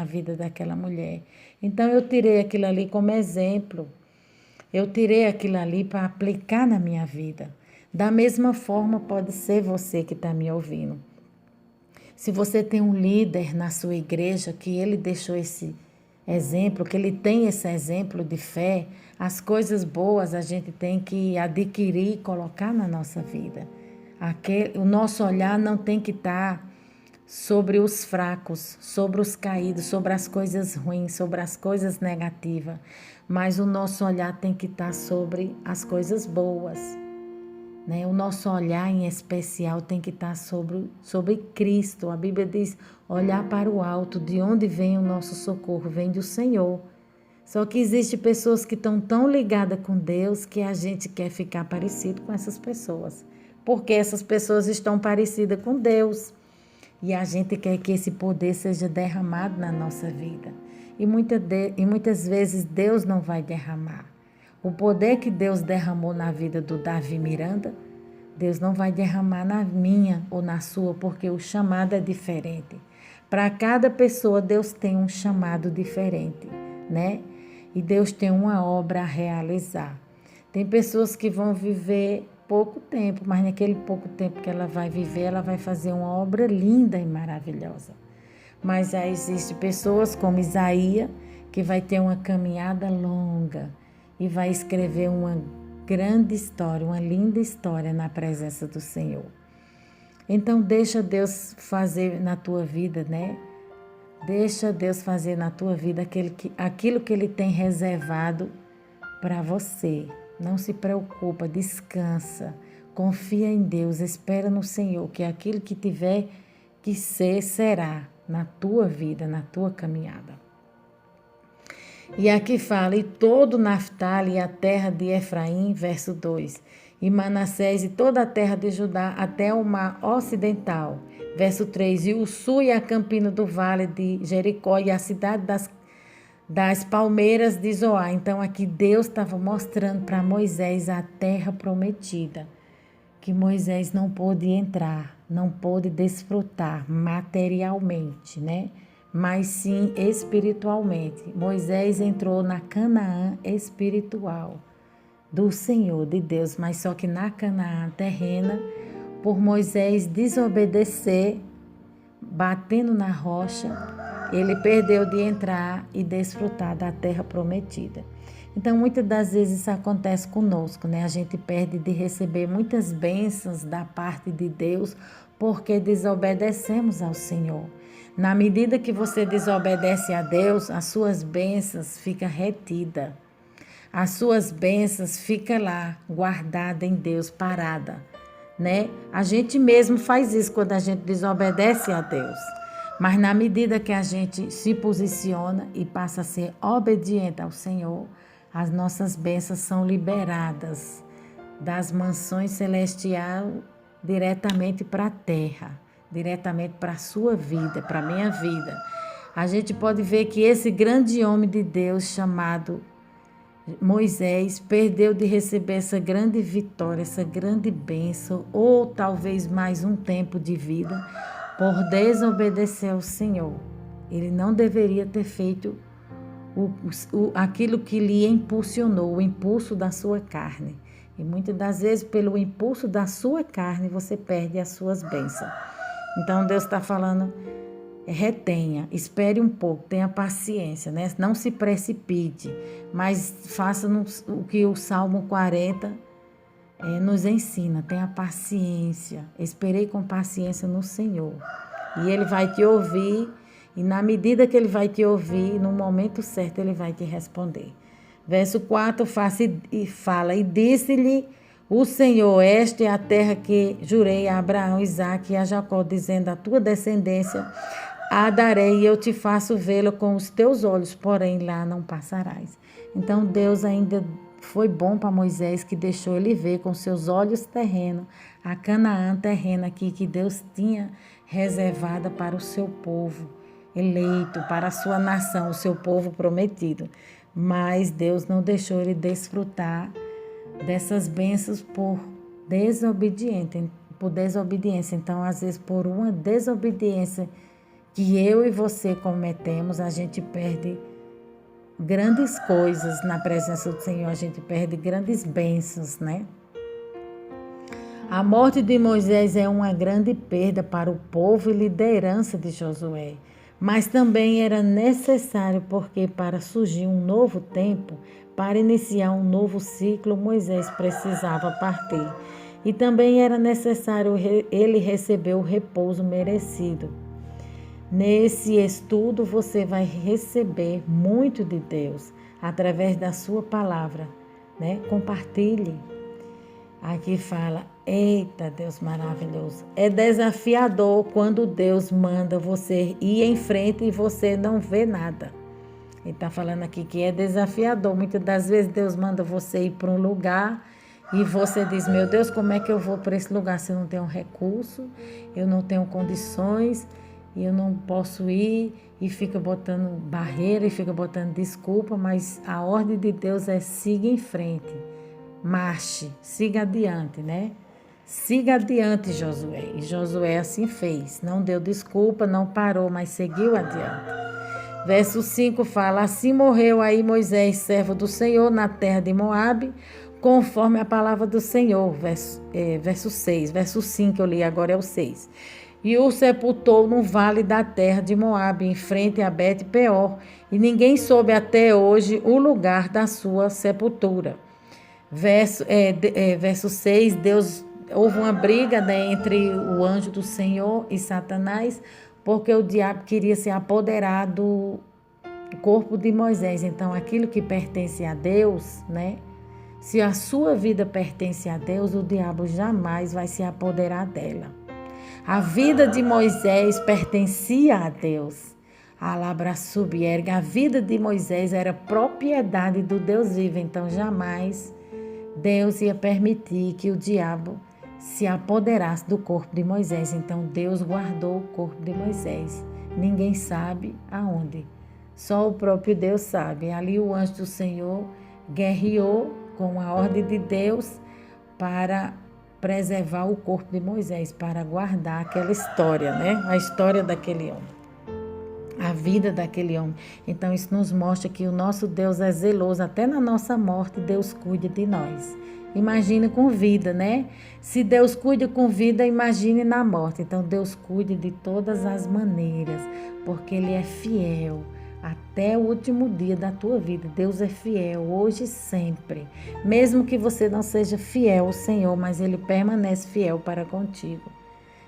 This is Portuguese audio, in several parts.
a vida daquela mulher. Então eu tirei aquilo ali como exemplo. Eu tirei aquilo ali para aplicar na minha vida. Da mesma forma pode ser você que está me ouvindo. Se você tem um líder na sua igreja que ele deixou esse exemplo, que ele tem esse exemplo de fé, as coisas boas a gente tem que adquirir e colocar na nossa vida. O nosso olhar não tem que estar sobre os fracos, sobre os caídos, sobre as coisas ruins, sobre as coisas negativas, mas o nosso olhar tem que estar sobre as coisas boas. Né? O nosso olhar em especial tem que estar sobre Cristo. A Bíblia diz, olhar para o alto, de onde vem o nosso socorro, vem do Senhor. Só que existem pessoas que estão tão ligadas com Deus que a gente quer ficar parecido com essas pessoas. Porque essas pessoas estão parecidas com Deus. E a gente quer que esse poder seja derramado na nossa vida. E muitas vezes Deus não vai derramar. O poder que Deus derramou na vida do Davi Miranda, Deus não vai derramar na minha ou na sua, porque o chamado é diferente. Para cada pessoa, Deus tem um chamado diferente, né? E Deus tem uma obra a realizar. Tem pessoas que vão viver pouco tempo, mas naquele pouco tempo que ela vai viver, ela vai fazer uma obra linda e maravilhosa. Mas já existem pessoas como Isaías, que vai ter uma caminhada longa e vai escrever uma grande história, uma linda história na presença do Senhor. Então deixa Deus fazer na tua vida, né? Deixa Deus fazer na tua vida aquilo que Ele tem reservado para você. Não se preocupa, descansa, confia em Deus, espera no Senhor, que aquilo que tiver que ser, será na tua vida, na tua caminhada. E aqui fala, e todo Naftali e a terra de Efraim, verso 2, e Manassés e toda a terra de Judá até o mar ocidental, verso 3, e o sul e a campina do vale de Jericó e a cidade das palmeiras de Zoar. Então aqui Deus estava mostrando para Moisés a terra prometida, que Moisés não pôde entrar, não pôde desfrutar materialmente, né? Mas sim espiritualmente. Moisés entrou na Canaã espiritual do Senhor, de Deus, mas só que na Canaã terrena, por Moisés desobedecer, batendo na rocha, ele perdeu de entrar e desfrutar da terra prometida. Então, muitas das vezes isso acontece conosco, né? A gente perde de receber muitas bênçãos da parte de Deus porque desobedecemos ao Senhor. Na medida que você desobedece a Deus, as suas bênçãos ficam retidas. As suas bênçãos ficam lá, guardadas em Deus, parada, né? A gente mesmo faz isso quando a gente desobedece a Deus. Mas na medida que a gente se posiciona e passa a ser obediente ao Senhor, as nossas bênçãos são liberadas das mansões celestiais diretamente para a terra, diretamente para a sua vida, para a minha vida. A gente pode ver que esse grande homem de Deus chamado Moisés perdeu de receber essa grande vitória, essa grande bênção, ou talvez mais um tempo de vida, por desobedecer ao Senhor. Ele não deveria ter feito aquilo que lhe impulsionou, o impulso da sua carne. E muitas das vezes, pelo impulso da sua carne, você perde as suas bênçãos. Então, Deus está falando, retenha, espere um pouco, tenha paciência, né? Não se precipite, mas faça o que o Salmo 40 nos ensina, tenha paciência, esperei com paciência no Senhor. E Ele vai te ouvir, e na medida que Ele vai te ouvir, no momento certo Ele vai te responder. Verso 4 fala, e disse-lhe o Senhor, esta é a terra que jurei a Abraão, Isaque e a Jacó, dizendo, a tua descendência a darei e eu te faço vê-la com os teus olhos, porém lá não passarás. Então Deus ainda foi bom para Moisés, que deixou ele ver com seus olhos terrenos a Canaã terrena aqui que Deus tinha reservada para o seu povo eleito, para a sua nação, o seu povo prometido. Mas Deus não deixou ele desfrutar dessas bênçãos por desobediência. Então, às vezes, por uma desobediência que eu e você cometemos, a gente perde grandes coisas na presença do Senhor, a gente perde grandes bênçãos, né? A morte de Moisés é uma grande perda para o povo e liderança de Josué, mas também era necessário porque para surgir um novo tempo, para iniciar um novo ciclo, Moisés precisava partir. E também era necessário ele receber o repouso merecido. Nesse estudo você vai receber muito de Deus através da sua palavra, né? Compartilhe. Aqui fala, eita Deus maravilhoso. É desafiador quando Deus manda você ir em frente e você não vê nada. Ele está falando aqui que é desafiador. Muitas das vezes Deus manda você ir para um lugar e você diz, meu Deus, como é que eu vou para esse lugar se eu não tenho recurso, eu não tenho condições, e eu não posso ir, e fica botando barreira, e fica botando desculpa, mas a ordem de Deus é siga em frente, marche, siga adiante, né? Siga adiante, Josué. E Josué assim fez, não deu desculpa, não parou, mas seguiu adiante. Verso 5 fala, assim morreu aí Moisés, servo do Senhor, na terra de Moabe, conforme a palavra do Senhor. Verso 6, verso 5 eu li, agora é o 6. E o sepultou no vale da terra de Moabe, em frente a Bet-peor, e ninguém soube até hoje o lugar da sua sepultura. Verso 6, houve uma briga, né, entre o anjo do Senhor e Satanás, porque o diabo queria se apoderar do corpo de Moisés. Então, aquilo que pertence a Deus, né? Se a sua vida pertence a Deus, o diabo jamais vai se apoderar dela. A vida de Moisés pertencia a Deus. A vida de Moisés era propriedade do Deus vivo, então jamais Deus ia permitir que o diabo se apoderasse do corpo de Moisés. Então Deus guardou o corpo de Moisés. Ninguém sabe aonde. Só o próprio Deus sabe. Ali o anjo do Senhor guerreou com a ordem de Deus para preservar o corpo de Moisés, para guardar aquela história, né? A história daquele homem, a vida daquele homem. Então isso nos mostra que o nosso Deus é zeloso, até na nossa morte Deus cuida de nós. Imagine com vida, né? Se Deus cuida com vida, imagine na morte. Então Deus cuida de todas as maneiras, porque Ele é fiel. Até o último dia da tua vida, Deus é fiel, hoje e sempre. Mesmo que você não seja fiel ao Senhor, mas Ele permanece fiel para contigo.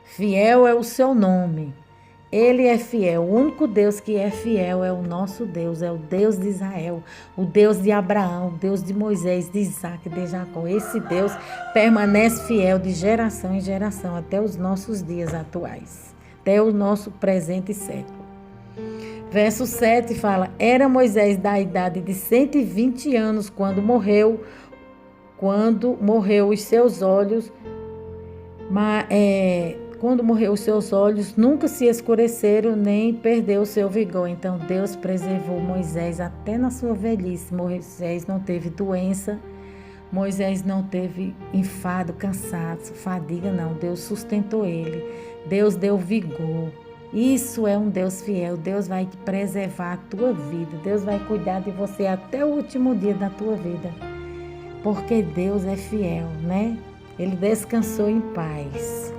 Fiel é o seu nome. Ele é fiel. O único Deus que é fiel é o nosso Deus, é o Deus de Israel, o Deus de Abraão, o Deus de Moisés, de Isaac, de Jacó. Esse Deus permanece fiel de geração em geração até os nossos dias atuais, até o nosso presente século. Verso 7 fala, era Moisés da idade de 120 anos quando morreu os seus olhos, nunca se escureceram nem perdeu o seu vigor. Então Deus preservou Moisés até na sua velhice. Moisés não teve doença, Moisés não teve enfado, cansaço, fadiga, não. Deus sustentou ele, Deus deu vigor. Isso é um Deus fiel. Deus vai preservar a tua vida. Deus vai cuidar de você até o último dia da tua vida. Porque Deus é fiel, né? Ele descansou em paz.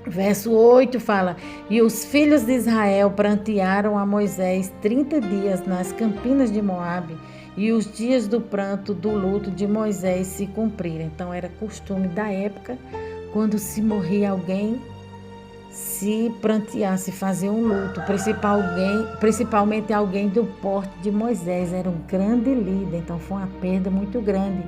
Verso 8 fala, e os filhos de Israel prantearam a Moisés 30 dias nas campinas de Moabe, e os dias do pranto, do luto de Moisés se cumpriram. Então era costume da época, quando se morria alguém, se pranteasse, fazer um luto, principalmente alguém do porte de Moisés, era um grande líder, então foi uma perda muito grande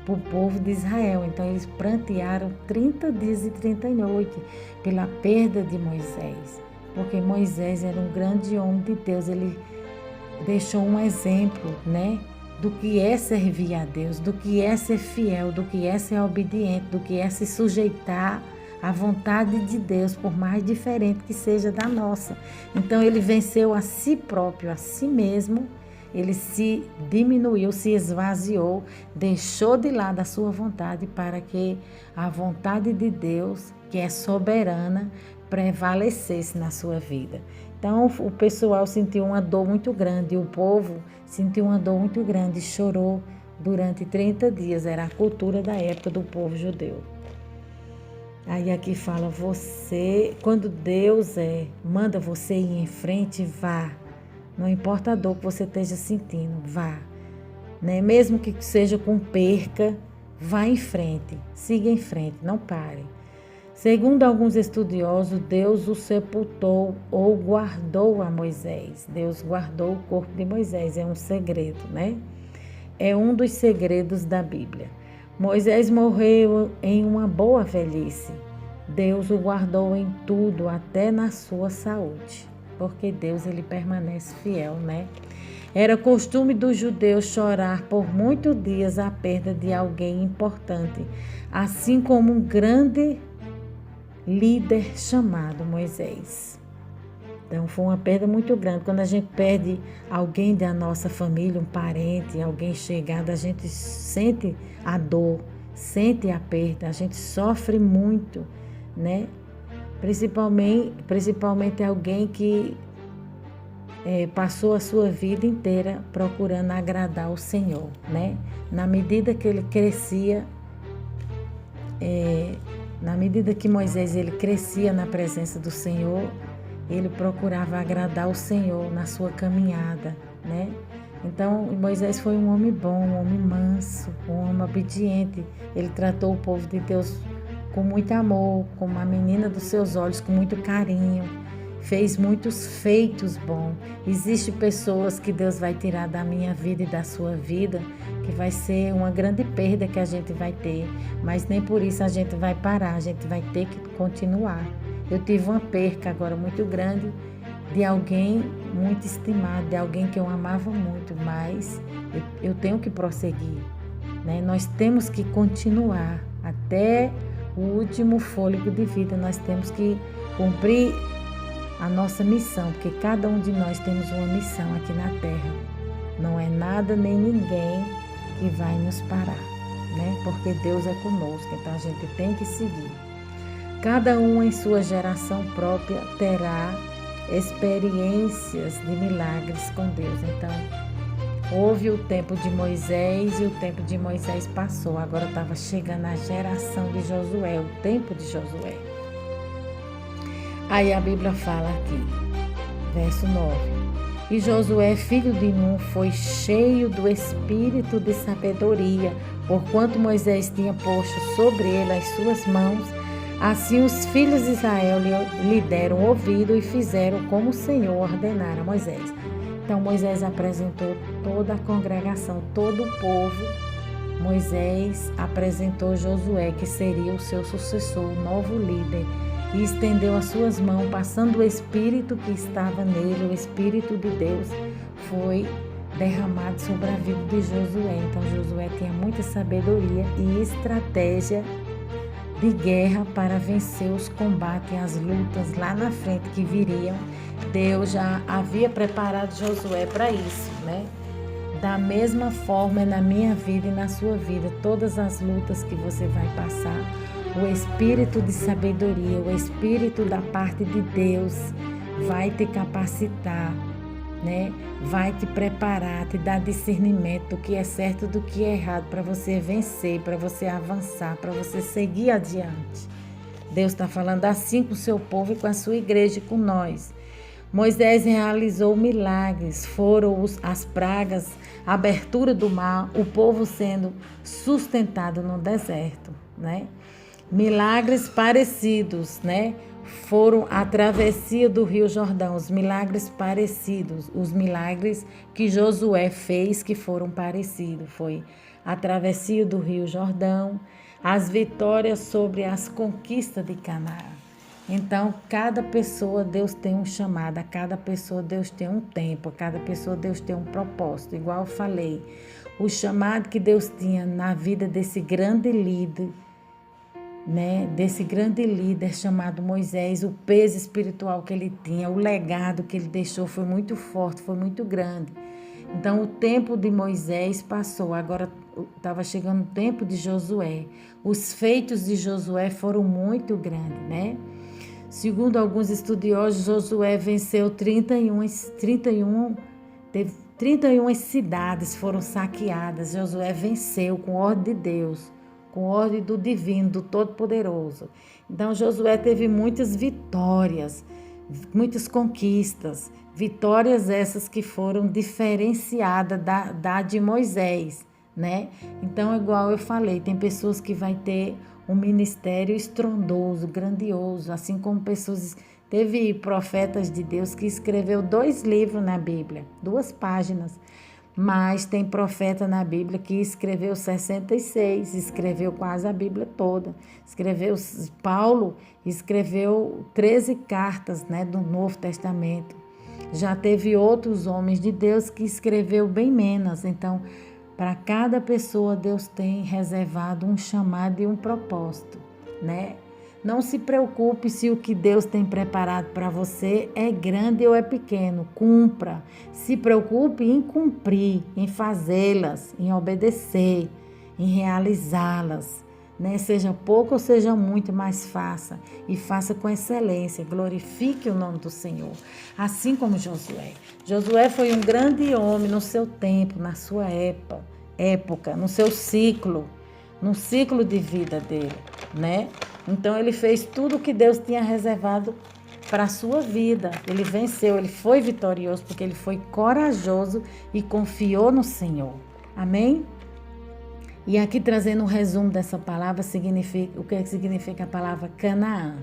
para o povo de Israel. Então eles prantearam 30 dias e 30 noites pela perda de Moisés, porque Moisés era um grande homem de Deus, ele deixou um exemplo, né, do que é servir a Deus, do que é ser fiel, do que é ser obediente, do que é se sujeitar a vontade de Deus, por mais diferente que seja da nossa. Então ele venceu a si próprio, a si mesmo, ele se diminuiu, se esvaziou, deixou de lado a sua vontade para que a vontade de Deus, que é soberana, prevalecesse na sua vida. Então o pessoal sentiu uma dor muito grande, o povo sentiu uma dor muito grande e chorou durante 30 dias. Era a cultura da época do povo judeu. Aí aqui fala, você, quando Deus manda você ir em frente, vá. Não importa a dor que você esteja sentindo, vá. Né? Mesmo que seja com perca, vá em frente, siga em frente, não pare. Segundo alguns estudiosos, Deus o sepultou ou guardou a Moisés. Deus guardou o corpo de Moisés, é um segredo, né? É um dos segredos da Bíblia. Moisés morreu em uma boa velhice. Deus o guardou em tudo, até na sua saúde, porque Deus ele permanece fiel, né? Era costume dos judeus chorar por muitos dias a perda de alguém importante, assim como um grande líder chamado Moisés. Então foi uma perda muito grande. Quando a gente perde alguém da nossa família, um parente, alguém chegado, a gente sente a dor, sente a perda, a gente sofre muito, né? Principalmente alguém que passou a sua vida inteira procurando agradar o Senhor, né? Na medida que ele crescia, na medida que Moisés ele crescia na presença do Senhor, ele procurava agradar o Senhor na sua caminhada, né? Então, Moisés foi um homem bom, um homem manso, um homem obediente. Ele tratou o povo de Deus com muito amor, como a menina dos seus olhos, com muito carinho. Fez muitos feitos bons. Existem pessoas que Deus vai tirar da minha vida e da sua vida, que vai ser uma grande perda que a gente vai ter, mas nem por isso a gente vai parar, a gente vai ter que continuar. Eu tive uma perca agora muito grande de alguém muito estimado, de alguém que eu amava muito, mas eu tenho que prosseguir, né? Nós temos que continuar até o último fôlego de vida, nós temos que cumprir a nossa missão, porque cada um de nós temos uma missão aqui na Terra. Não é nada nem ninguém que vai nos parar, né? Porque Deus é conosco, então a gente tem que seguir. Cada um em sua geração própria terá experiências de milagres com Deus. Então, houve o tempo de Moisés e o tempo de Moisés passou. Agora estava chegando a geração de Josué, o tempo de Josué. Aí a Bíblia fala aqui, verso 9. E Josué, filho de Nun, foi cheio do espírito de sabedoria, porquanto Moisés tinha posto sobre ele as suas mãos. Assim os filhos de Israel lhe deram ouvido e fizeram como o Senhor ordenara a Moisés. Então Moisés apresentou toda a congregação, todo o povo. Moisés apresentou Josué, que seria o seu sucessor, o novo líder, e estendeu as suas mãos, passando o Espírito que estava nele, o Espírito de Deus, foi derramado sobre a vida de Josué. Então Josué tinha muita sabedoria e estratégia de guerra para vencer os combates e as lutas lá na frente que viriam. Deus já havia preparado Josué para isso, né? Da mesma forma na minha vida e na sua vida, todas as lutas que você vai passar, o espírito de sabedoria, o espírito da parte de Deus vai te capacitar, né? Vai te preparar, te dar discernimento do que é certo e do que é errado, para você vencer, para você avançar, para você seguir adiante. Deus está falando assim com o seu povo e com a sua igreja e com nós. Moisés realizou milagres, foram as pragas, a abertura do mar, o povo sendo sustentado no deserto, né? Milagres parecidos, né? Foram a travessia do Rio Jordão, os milagres parecidos, os milagres que Josué fez que foram parecidos. Foi a travessia do Rio Jordão, as vitórias sobre as conquistas de Canaã. Então, cada pessoa Deus tem um chamado, a cada pessoa Deus tem um tempo, a cada pessoa Deus tem um propósito. Igual eu falei, o chamado que Deus tinha na vida desse grande líder, né, desse grande líder chamado Moisés, o peso espiritual que ele tinha, o legado que ele deixou foi muito forte, foi muito grande. Então o tempo de Moisés passou, agora estava chegando o tempo de Josué. Os feitos de Josué foram muito grandes, né? Segundo alguns estudiosos, Josué venceu 31 cidades foram saqueadas. Josué venceu com ordem de Deus, com ordem do divino, do Todo-Poderoso. Então, Josué teve muitas vitórias, muitas conquistas, vitórias essas que foram diferenciadas da de Moisés, né? Então, igual eu falei, tem pessoas que vai ter um ministério estrondoso, grandioso, assim como pessoas... Teve profetas de Deus que escreveu 2 livros na Bíblia, 2 páginas, mas tem profeta na Bíblia que escreveu 66, escreveu quase a Bíblia toda. Paulo escreveu 13 cartas, né, do Novo Testamento. Já teve outros homens de Deus que escreveu bem menos. Então, para cada pessoa, Deus tem reservado um chamado e um propósito, né? Não se preocupe se o que Deus tem preparado para você é grande ou é pequeno. Cumpra. Se preocupe em cumprir, em fazê-las, em obedecer, em realizá-las, né? Seja pouco ou seja muito, mas faça. E faça com excelência. Glorifique o nome do Senhor. Assim como Josué. Josué foi um grande homem no seu tempo, na sua época, no seu ciclo, no ciclo de vida dele, né? Então, ele fez tudo o que Deus tinha reservado para a sua vida. Ele venceu, ele foi vitorioso, porque ele foi corajoso e confiou no Senhor. Amém? E aqui, trazendo um resumo dessa palavra, o que significa a palavra Canaã.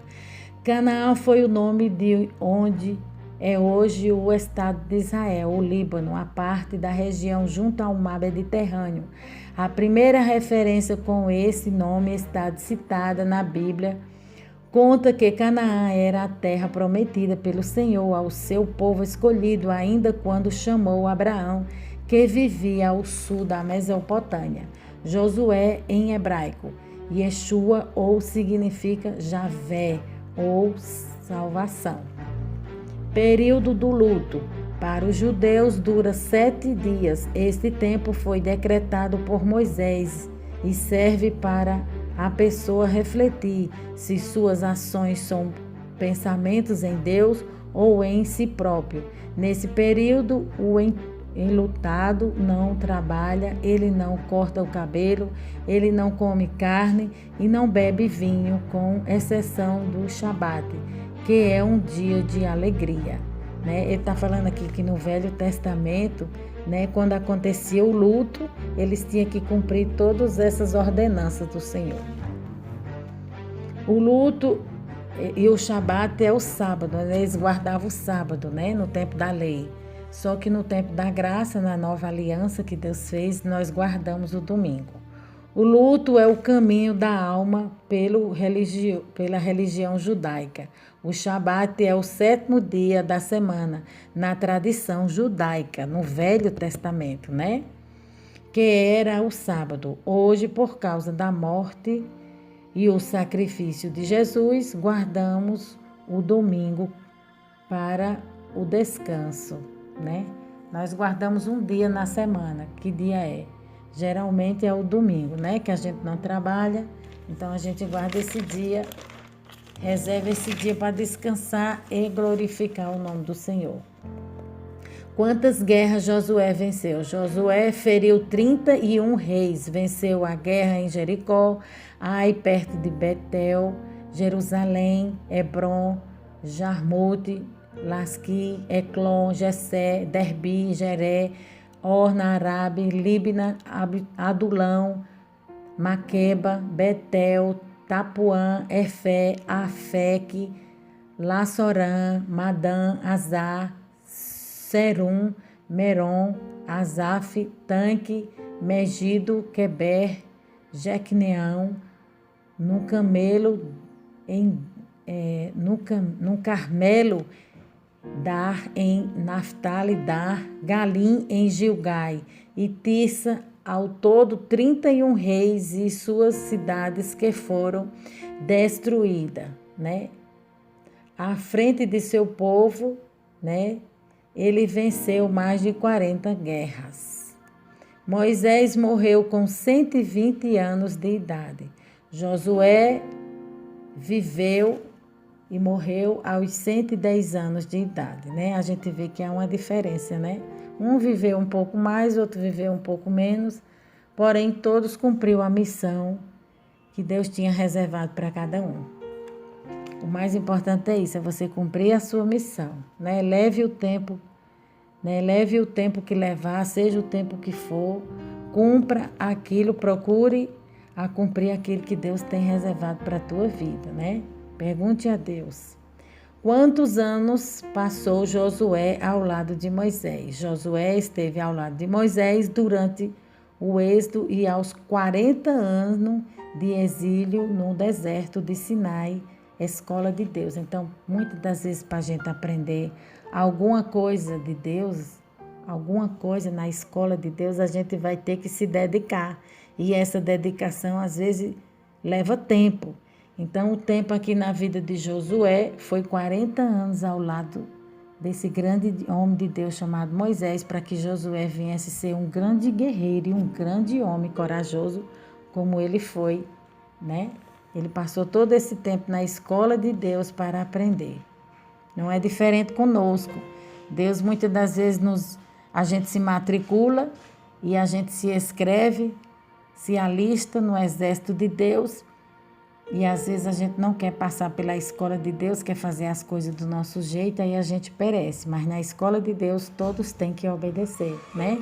Canaã foi o nome de onde é hoje o estado de Israel, o Líbano, a parte da região junto ao mar Mediterrâneo. A primeira referência com esse nome está citada na Bíblia. Conta que Canaã era a terra prometida pelo Senhor ao seu povo escolhido, ainda quando chamou Abraão, que vivia ao sul da Mesopotâmia. Josué em hebraico, Yeshua, ou significa Javé, ou salvação. Período do luto. Para os judeus dura 7 dias. Este tempo foi decretado por Moisés e serve para a pessoa refletir se suas ações são pensamentos em Deus ou em si próprio. Nesse período, o enlutado não trabalha, ele não corta o cabelo, ele não come carne e não bebe vinho, com exceção do Shabat, que é um dia de alegria. Né? Ele está falando aqui que no Velho Testamento, né, quando acontecia o luto, eles tinham que cumprir todas essas ordenanças do Senhor. O luto e o Shabat é o sábado, né? Eles guardavam o sábado, né, no tempo da lei. Só que no tempo da graça, na nova aliança que Deus fez, nós guardamos o domingo. O luto é o caminho da alma pela religião judaica. O Shabat é o 7º dia da semana, na tradição judaica, no Velho Testamento, né? Que era o sábado. Hoje, por causa da morte e o sacrifício de Jesus, guardamos o domingo para o descanso, né? Nós guardamos um dia na semana. Que dia é? Geralmente é o domingo, né? Que a gente não trabalha, então a gente guarda esse dia, reserva esse dia para descansar e glorificar o nome do Senhor. Quantas guerras Josué venceu? Josué feriu 31 reis, venceu a guerra em Jericó, Ai, perto de Betel, Jerusalém, Hebron, Jarmute, Lasqui, Eclon, Jessé, Derbi, Jeré, Orna, Arabe, Líbina, Adulão, Maqueba, Betel, Tapuã, Efé, Afeque, Lassorã, Madã, Azar, Serum, Meron, Azaf, Tanque, Megido, Queber, Jequineão, no Camelo, no Carmelo, Dar em Naftali, Dar, Galim em Gilgai e Tirsa, ao todo 31 reis e suas cidades que foram destruídas, né? À frente de seu povo, né? Ele venceu mais de 40 guerras. Moisés morreu com 120 anos de idade. Josué viveu e morreu aos 110 anos de idade, né? A gente vê que há uma diferença, né? Um viveu um pouco mais, outro viveu um pouco menos, porém todos cumpriram a missão que Deus tinha reservado para cada um. O mais importante é isso, é você cumprir a sua missão, né? Leve o tempo, né? Leve o tempo que levar, seja o tempo que for, cumpra aquilo, procure a cumprir aquilo que Deus tem reservado para a tua vida, né? Pergunte a Deus. Quantos anos passou Josué ao lado de Moisés? Josué esteve ao lado de Moisés durante o êxodo e aos 40 anos de exílio no deserto de Sinai, escola de Deus. Então, muitas das vezes, para a gente aprender alguma coisa de Deus, alguma coisa na escola de Deus, a gente vai ter que se dedicar. E essa dedicação, às vezes, leva tempo. Então, o tempo aqui na vida de Josué foi 40 anos ao lado desse grande homem de Deus chamado Moisés, para que Josué viesse ser um grande guerreiro e um grande homem corajoso, como ele foi, né? Ele passou todo esse tempo na escola de Deus para aprender. Não é diferente conosco. Deus, muitas das vezes, a gente se matricula e a gente se inscreve, se alista no exército de Deus, e às vezes a gente não quer passar pela escola de Deus, quer fazer as coisas do nosso jeito, aí a gente perece. Mas na escola de Deus todos têm que obedecer, né?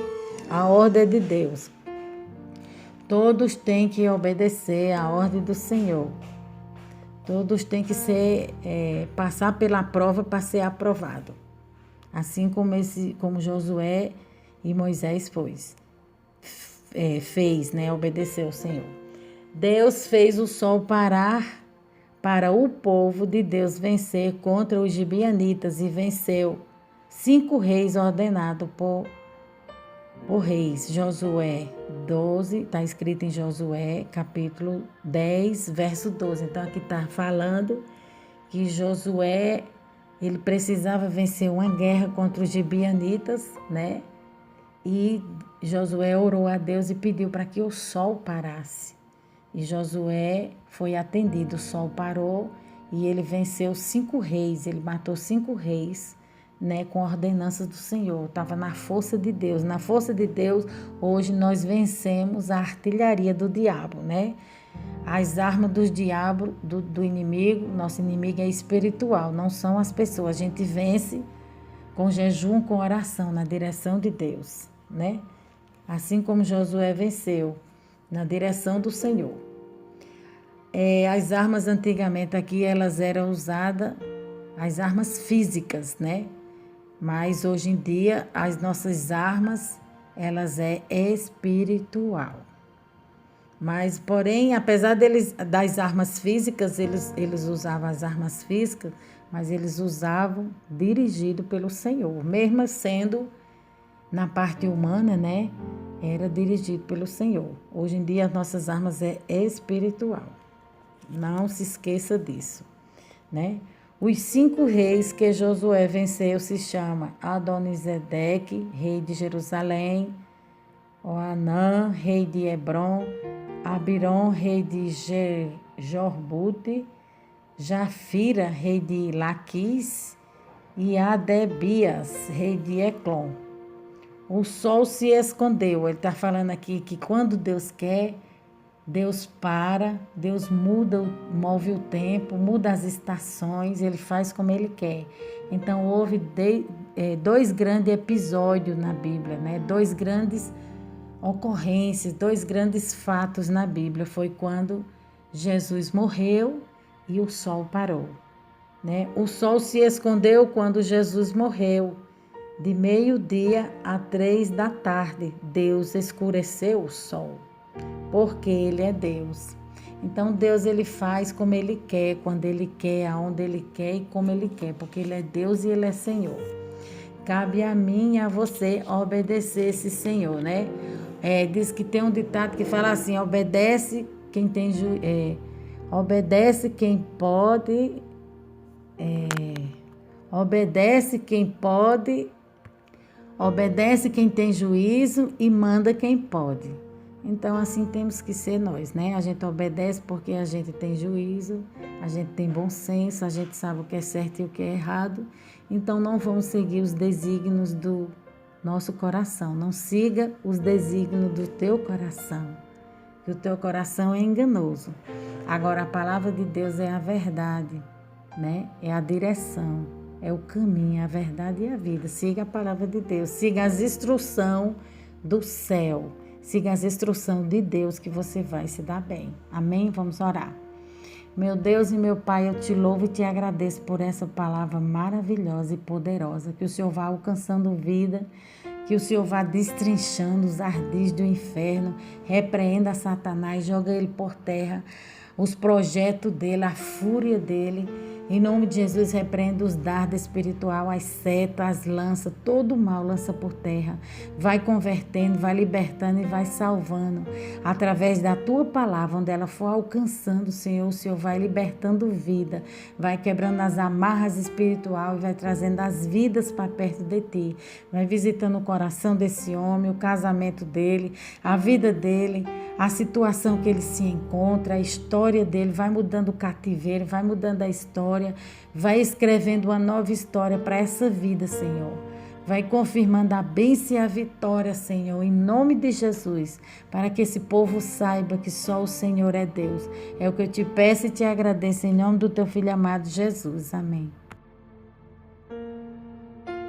A ordem de Deus. Todos têm que obedecer a ordem do Senhor. Todos têm que passar pela prova para ser aprovado. Assim como Josué e Moisés fez, né? Obedeceu ao Senhor. Deus fez o sol parar para o povo de Deus vencer contra os gibeonitas e venceu 5 reis ordenados por reis. Josué 12, está escrito em Josué, capítulo 10, verso 12. Então, aqui está falando que Josué, ele precisava vencer uma guerra contra os gibeonitas, né? E Josué orou a Deus e pediu para que o sol parasse. E Josué foi atendido, o sol parou e ele venceu 5 reis, ele matou 5 reis, né, com ordenanças do Senhor. Estava na força de Deus. Na força de Deus, hoje nós vencemos a artilharia do diabo, né? As armas do diabo, do inimigo, nosso inimigo é espiritual, não são as pessoas. A gente vence com jejum, com oração, na direção de Deus, né? Assim como Josué venceu, na direção do Senhor. As armas antigamente aqui, elas eram usadas, as armas físicas, né? Mas hoje em dia, as nossas armas, elas é espiritual. Mas, porém, apesar das armas físicas, eles usavam as armas físicas, mas eles usavam dirigido pelo Senhor. Mesmo sendo na parte humana, né? Era dirigido pelo Senhor. Hoje em dia, as nossas armas é espiritual. Não se esqueça disso, né? Os 5 reis que Josué venceu se chamam Adonisedeque, rei de Jerusalém, Oanã, rei de Hebron, Abirom, rei de Jorbute, Jafira, rei de Laquis, e Adebias, rei de Eclon. O sol se escondeu. Ele está falando aqui que quando Deus quer, Deus para, Deus move o tempo, muda as estações, Ele faz como Ele quer. Então, houve 2 grandes episódios na Bíblia, né? 2 grandes ocorrências, 2 grandes fatos na Bíblia. Foi quando Jesus morreu e o sol parou, né? O sol se escondeu quando Jesus morreu. De 12:00 a 3:00, Deus escureceu o sol, porque Ele é Deus. Então, Deus, Ele faz como Ele quer, quando Ele quer, aonde Ele quer e como Ele quer, porque Ele é Deus e Ele é Senhor. Cabe a mim e a você obedecer esse Senhor, né? Diz que tem um ditado que fala assim, obedece quem tem obedece quem pode, obedece quem pode, obedece quem tem juízo e manda quem pode. Então, assim temos que ser nós, né? A gente obedece porque a gente tem juízo, a gente tem bom senso, a gente sabe o que é certo e o que é errado. Então, não vamos seguir os desígnios do nosso coração. Não siga os desígnios do teu coração, que o teu coração é enganoso. Agora, a palavra de Deus é a verdade, né? É a direção, é o caminho, a verdade e a vida. Siga a palavra de Deus, siga as instruções do céu. Siga as instruções de Deus que você vai se dar bem. Amém? Vamos orar. Meu Deus e meu Pai, eu te louvo e te agradeço por essa palavra maravilhosa e poderosa. Que o Senhor vá alcançando vida, que o Senhor vá destrinchando os ardis do inferno, repreenda Satanás, joga ele por terra, os projetos dele, a fúria dele. Em nome de Jesus, repreenda os dardos espiritual, as setas, as lanças, todo o mal lança por terra. Vai convertendo, vai libertando e vai salvando. Através da tua palavra, onde ela for alcançando, Senhor, o Senhor vai libertando vida, vai quebrando as amarras espirituais e vai trazendo as vidas para perto de ti. Vai visitando o coração desse homem, o casamento dele, a vida dele, a situação que ele se encontra, a história dele, vai mudando o cativeiro, vai mudando a história, vai escrevendo uma nova história para essa vida, Senhor. Vai confirmando a bênção e a vitória, Senhor, em nome de Jesus, para que esse povo saiba que só o Senhor é Deus. É o que eu te peço e te agradeço em nome do teu Filho amado Jesus. Amém.